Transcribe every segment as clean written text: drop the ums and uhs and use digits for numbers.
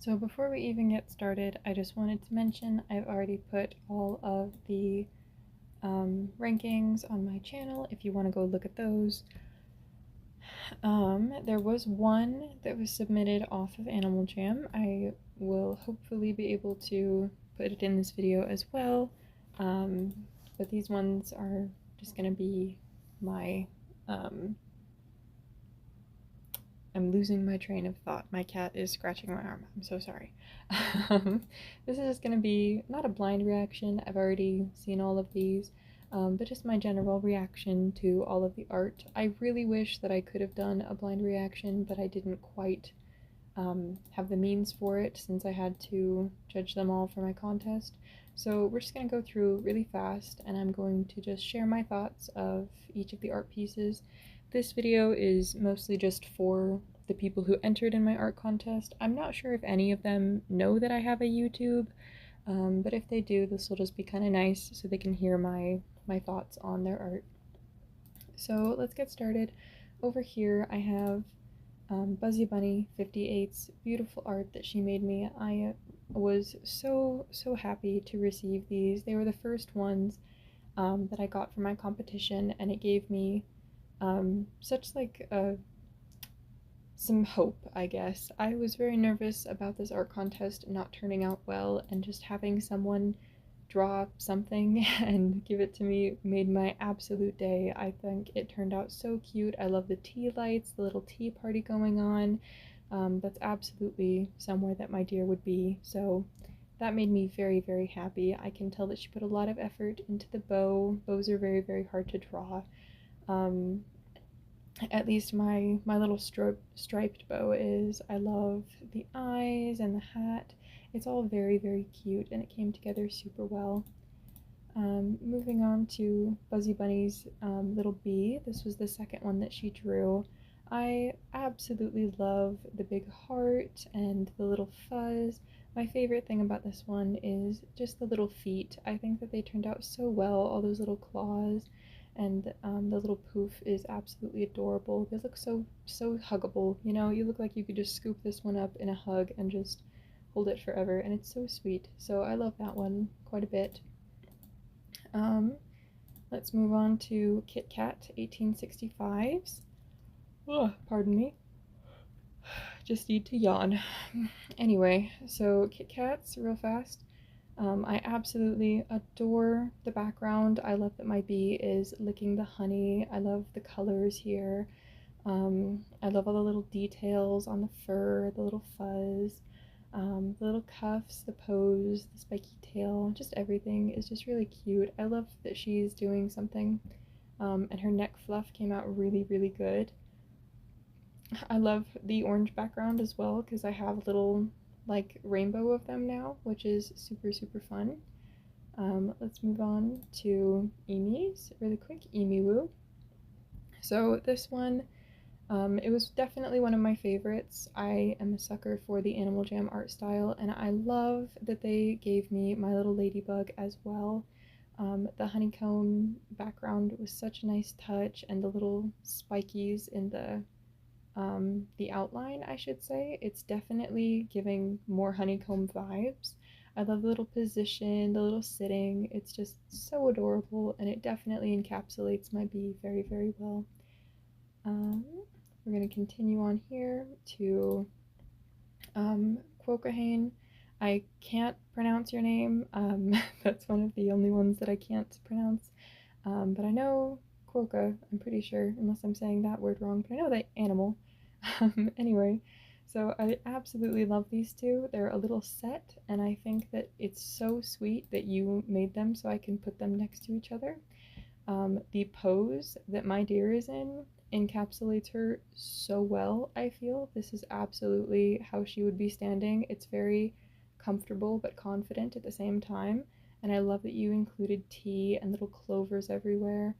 So before we even get started, I just wanted to mention I've already put all of the rankings on my channel if you want to go look at those. There was one that was submitted off of Animal Jam. I will hopefully be able to put it in this video as well, but these ones are just going to be my I'm losing my train of thought. My cat is scratching my arm. I'm so sorry. This is just going to be not a blind reaction. I've already seen all of these, but just my general reaction to all of the art. I really wish that I could have done a blind reaction, but I didn't quite have the means for it since I had to judge them all for my contest. So we're just going to go through really fast, and I'm going to just share my thoughts of each of the art pieces. This video is mostly just for the people who entered in my art contest. I'm not sure if any of them know that I have a YouTube, but if they do, this will just be kind of nice so they can hear my thoughts on their art. So let's get started. Over here I have Buzzy Bunny 58's beautiful art that she made me. I was so happy to receive these. They were the first ones that I got for my competition, and it gave me such like some hope, I guess. I was very nervous about this art contest not turning out well, and just having someone draw something and give it to me made my absolute day. I think it turned out so cute. I love the tea lights, the little tea party going on. That's absolutely somewhere that my dear would be. So that made me very happy. I can tell that she put a lot of effort into the bow. Bows are very hard to draw. Um, at least my little striped bow is. I love the eyes and the hat. It's all very cute, and it came together super well. Moving on to Buzzy Bunny's little bee. This was the second one that she drew. I absolutely love the big heart and the little fuzz. My favorite thing about this one is just the little feet. I think that they turned out so well, all those little claws, and the little poof is absolutely adorable. They look so huggable, you know? You look like you could just scoop this one up in a hug and just hold it forever, and it's so sweet. So I love that one quite a bit. Um, let's move on to Kit Kat 1865's. Oh, pardon me. Just need to yawn. Anyway, so Kit Kats, real fast. I absolutely adore the background. I love that my bee is licking the honey. I love the colors here. I love all the little details on the fur, the little fuzz, the little cuffs, the pose, the spiky tail, just everything is just really cute. I love that she's doing something, and her neck fluff came out really good. I love the orange background as well because I have a little like rainbow of them now, which is super fun. Let's move on to Emi's really quick. Emiwoo. So this one, it was definitely one of my favorites. I am a sucker for the Animal Jam art style, and I love that they gave me my little ladybug as well. The honeycomb background was such a nice touch, and the little spikies in the outline, I should say. It's definitely giving more honeycomb vibes. I love the little position, the little sitting. It's just so adorable, and it definitely encapsulates my bee very well. We're going to continue on here to Quokahane. I can't pronounce your name. That's one of the only ones that I can't pronounce. But I know Quokka, I'm pretty sure, unless I'm saying that word wrong, but I know that animal. Anyway, so I absolutely love these two. They're a little set, and I think that it's so sweet that you made them so I can put them next to each other. The pose that my deer is in encapsulates her so well, I feel. This is absolutely how she would be standing. It's very comfortable but confident at the same time, and I love that you included tea and little clovers everywhere.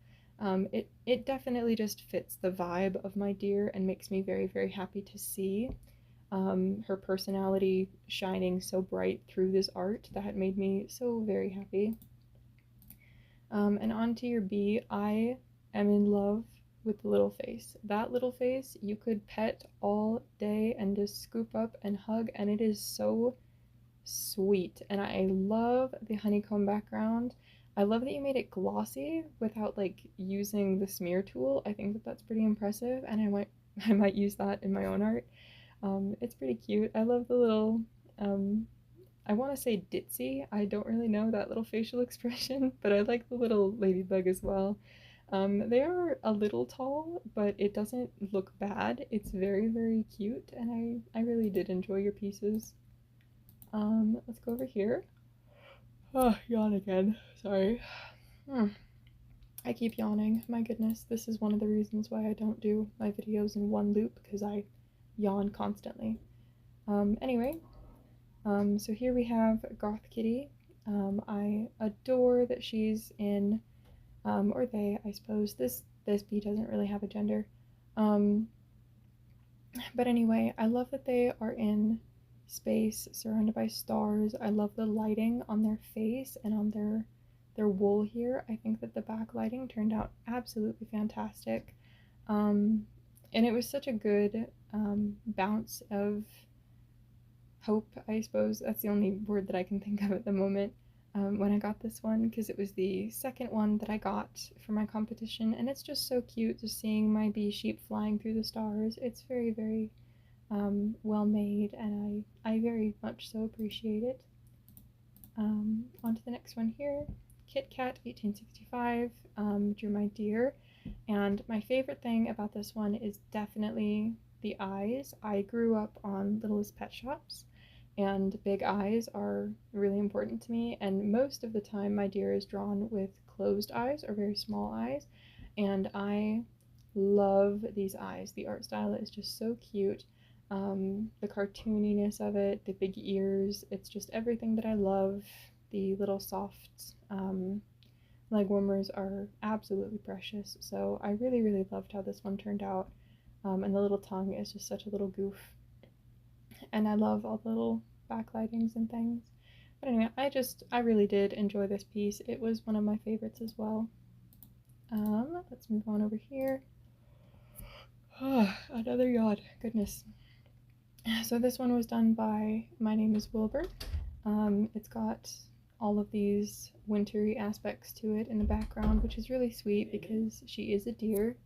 It definitely just fits the vibe of my deer and makes me very happy to see her personality shining so bright through this art. That made me so very happy. And on to your bee. I am in love with the little face. That little face you could pet all day and just scoop up and hug, and it is so sweet. And I love the honeycomb background. I love that you made it glossy without like using the smear tool. I think that that's pretty impressive, and I might use that in my own art. It's pretty cute. I love the little I want to say ditzy. I don't really know that little facial expression, but I like the little ladybug as well. They are a little tall, but it doesn't look bad. It's very, very cute, and I really did enjoy your pieces. Let's go over here. Oh, yawn again. Sorry. Hmm. I keep yawning. My goodness, this is one of the reasons why I don't do my videos in one loop, because I yawn constantly. Anyway, so here we have Goth Kitty. I adore that she's in, or they, I suppose. This bee doesn't really have a gender. Um, but anyway, I love that they are in space surrounded by stars. I love the lighting on their face and on their wool here. I think that the backlighting turned out absolutely fantastic. Um, and it was such a good bounce of hope, I suppose. That's the only word that I can think of at the moment. When I got this one, because it was the second one that I got for my competition, and it's just so cute just seeing my bee sheep flying through the stars. It's very, very well made, and I very much so appreciate it. On to the next one here. Kit Kat 1865, drew my deer, and my favorite thing about this one is definitely the eyes. I grew up on Littlest Pet Shops, and big eyes are really important to me, and most of the time my deer is drawn with closed eyes or very small eyes, and I love these eyes. The art style is just so cute. The cartooniness of it, the big ears, it's just everything that I love. The little soft leg warmers are absolutely precious, so I really, really loved how this one turned out. And the little tongue is just such a little goof. And I love all the little backlightings and things. But anyway, I really did enjoy this piece. It was one of my favorites as well. Let's move on over here. Another yawn. Goodness. So this one was done by My Name is Wilbur. It's got all of these wintry aspects to it in the background, which is really sweet because she is a deer.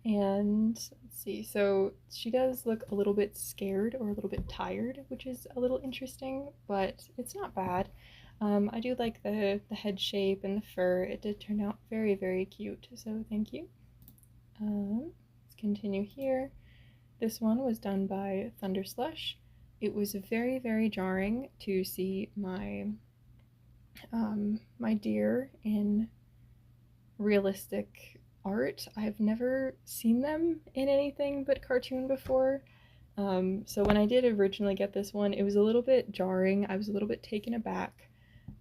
And let's see, so she does look a little bit scared or a little bit tired, which is a little interesting, but it's not bad. I do like the head shape and the fur. It did turn out very, very cute, so thank you. Let's continue here. This one was done by Thunder Slush. It was very, very jarring to see my my deer in realistic art. I've never seen them in anything but cartoon before. So when I did originally get this one, it was a little bit jarring. I was a little bit taken aback.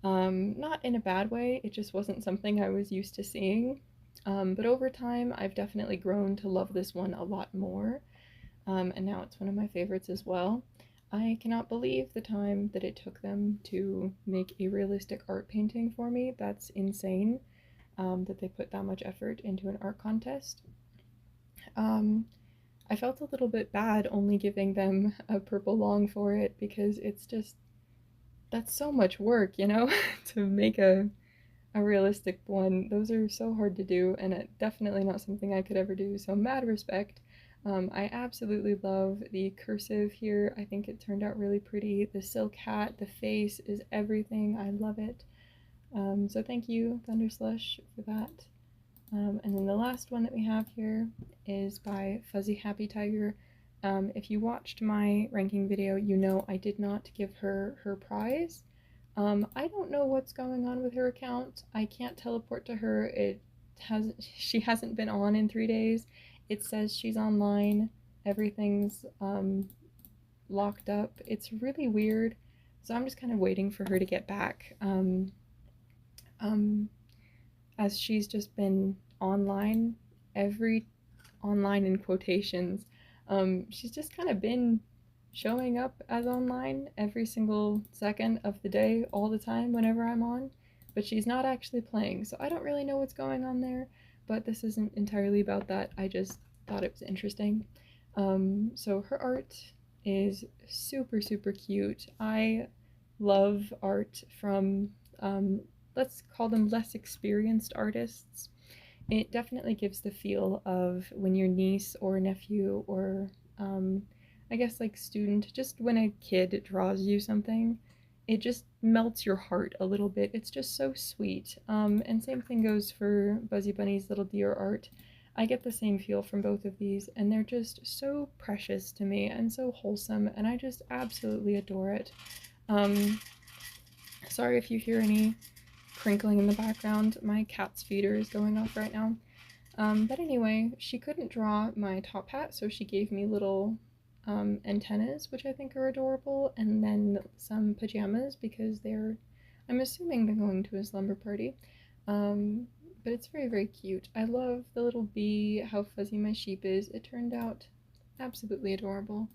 Not in a bad way, it just wasn't something I was used to seeing. But over time, I've definitely grown to love this one a lot more. And now it's one of my favorites as well. I cannot believe the time that it took them to make a realistic art painting for me. That's insane. That they put that much effort into an art contest. I felt a little bit bad only giving them a purple long for it because it's just, that's so much work, you know, to make a realistic one. Those are so hard to do, and definitely not something I could ever do, so mad respect. I absolutely love the cursive here. I think it turned out really pretty. The silk hat, the face is everything. I love it. So thank you, Thunderslush, for that. And then the last one that we have here is by Fuzzy Happy Tiger. If you watched my ranking video, you know I did not give her her prize. I don't know what's going on with her account. I can't teleport to her. She hasn't been on in 3 days. It says she's online. Everything's locked up. It's really weird. So I'm just kind of waiting for her to get back. As she's just been online, online in quotations. She's just kind of been showing up as online every single second of the day, all the time, whenever I'm on. but she's not actually playing, so I don't really know what's going on there, but this isn't entirely about that. I just thought it was interesting. So her art is super, super cute. I love art from, let's call them less experienced artists. It definitely gives the feel of when your niece or nephew or um, I guess like student, just when a kid draws you something, it just melts your heart a little bit. It's just so sweet. And same thing goes for Buzzy Bunny's Little Deer art. I get the same feel from both of these, and they're just so precious to me and so wholesome, and I just absolutely adore it. Um, Sorry if you hear any crinkling in the background. My cat's feeder is going off right now. But anyway, she couldn't draw my top hat, so she gave me little antennas, which I think are adorable, and then some pajamas because I'm assuming they're going to a slumber party. Um, but it's very, very cute. I love the little bee, how fuzzy my sheep is. It turned out absolutely adorable.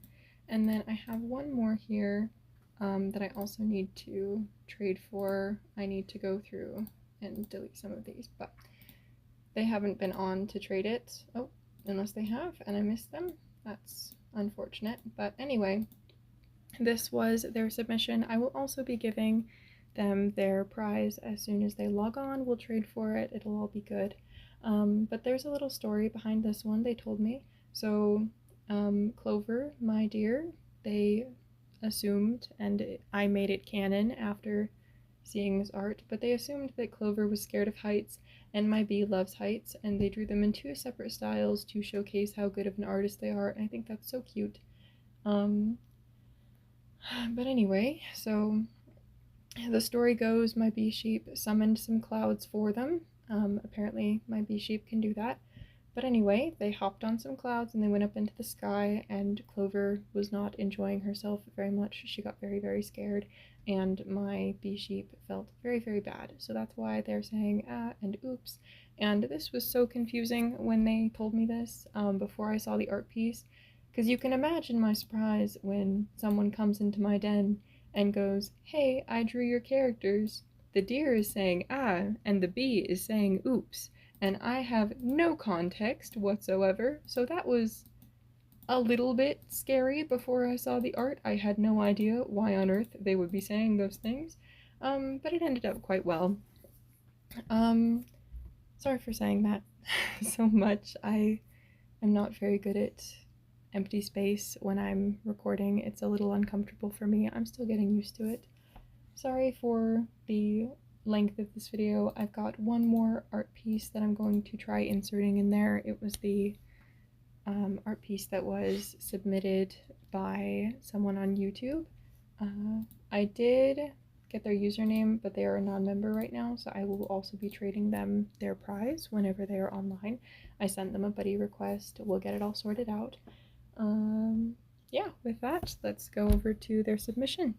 And then I have one more here that I also need to trade for. I need to go through and delete some of these, but they haven't been on to trade it. Oh, unless they have and I missed them. That's unfortunate. But anyway, this was their submission. I will also be giving them their prize as soon as they log on. We'll trade for it. It'll all be good. But there's a little story behind this one, they told me. So, Clover, my dear, they assumed, and I made it canon after seeing this art, but they assumed that Clover was scared of heights and my bee loves heights, and they drew them in two separate styles to showcase how good of an artist they are, and I think that's so cute. Um, but anyway, so the story goes my bee sheep summoned some clouds for them. Apparently, my bee sheep can do that. But anyway, they hopped on some clouds and they went up into the sky, and Clover was not enjoying herself very much. She got very, very scared, and my bee sheep felt very, very bad. So that's why they're saying ah and oops. And this was so confusing when they told me this before I saw the art piece, because you can imagine my surprise when someone comes into my den and goes, "Hey, I drew your characters." The deer is saying ah, and the bee is saying oops, and I have no context whatsoever, so that was a little bit scary before I saw the art. I had no idea why on earth they would be saying those things, but it ended up quite well. Um, Sorry for saying that so much. I am not very good at empty space when I'm recording. It's a little uncomfortable for me. I'm still getting used to it. Sorry for the length of this video. I've got one more art piece that I'm going to try inserting in there. It was the art piece that was submitted by someone on YouTube. I did get their username, but they are a non-member right now, so I will also be trading them their prize whenever they are online. I sent them a buddy request. We'll get it all sorted out. Yeah, with that, let's go over to their submission.